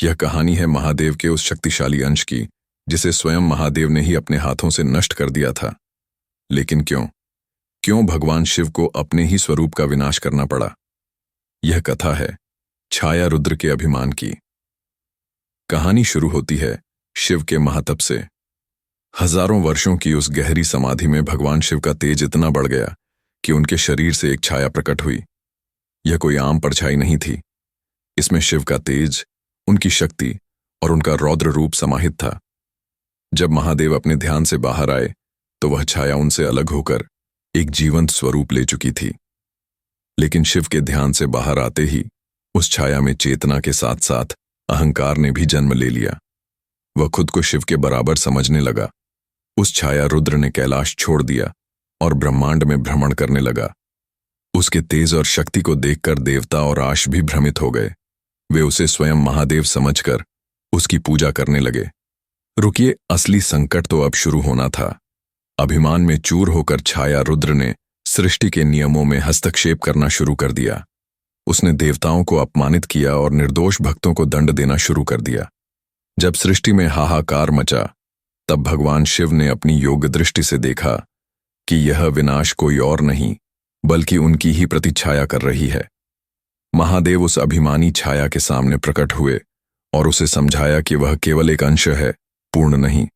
यह कहानी है महादेव के उस शक्तिशाली अंश की जिसे स्वयं महादेव ने ही अपने हाथों से नष्ट कर दिया था। लेकिन क्यों क्यों भगवान शिव को अपने ही स्वरूप का विनाश करना पड़ा? यह कथा है छाया रुद्र के अभिमान की। कहानी शुरू होती है शिव के महातप से। हजारों वर्षों की उस गहरी समाधि में भगवान शिव का तेज इतना बढ़ गया कि उनके शरीर से एक छाया प्रकट हुई। यह कोई आम परछाई नहीं थी। इसमें शिव का तेज, उनकी शक्ति और उनका रौद्र रूप समाहित था। जब महादेव अपने ध्यान से बाहर आए तो वह छाया उनसे अलग होकर एक जीवंत स्वरूप ले चुकी थी। लेकिन शिव के ध्यान से बाहर आते ही उस छाया में चेतना के साथ साथ अहंकार ने भी जन्म ले लिया। वह खुद को शिव के बराबर समझने लगा। उस छाया रुद्र ने कैलाश छोड़ दिया और ब्रह्मांड में भ्रमण करने लगा। उसके तेज और शक्ति को देखकर देवता और आश भी भ्रमित हो गए। वे उसे स्वयं महादेव समझकर उसकी पूजा करने लगे। रुकिए, असली संकट तो अब शुरू होना था। अभिमान में चूर होकर छाया रुद्र ने सृष्टि के नियमों में हस्तक्षेप करना शुरू कर दिया। उसने देवताओं को अपमानित किया और निर्दोष भक्तों को दंड देना शुरू कर दिया। जब सृष्टि में हाहाकार मचा तब भगवान शिव ने अपनी योग दृष्टि से देखा कि यह विनाश कोई और नहीं बल्कि उनकी ही प्रतिछाया कर रही है। महादेव उस अभिमानी छाया के सामने प्रकट हुए और उसे समझाया कि वह केवल एक अंश है, पूर्ण नहीं।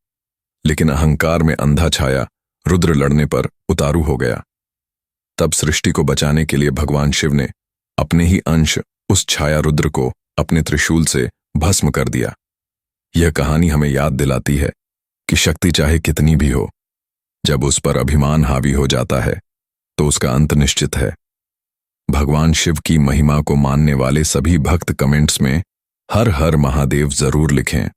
लेकिन अहंकार में अंधा छाया रुद्र लड़ने पर उतारू हो गया। तब सृष्टि को बचाने के लिए भगवान शिव ने अपने ही अंश उस छाया रुद्र को अपने त्रिशूल से भस्म कर दिया। यह कहानी हमें याद दिलाती है कि शक्ति चाहे कितनी भी हो, जब उस पर अभिमान हावी हो जाता है तो उसका अंत निश्चित है। भगवान शिव की महिमा को मानने वाले सभी भक्त कमेंट्स में हर हर महादेव जरूर लिखें।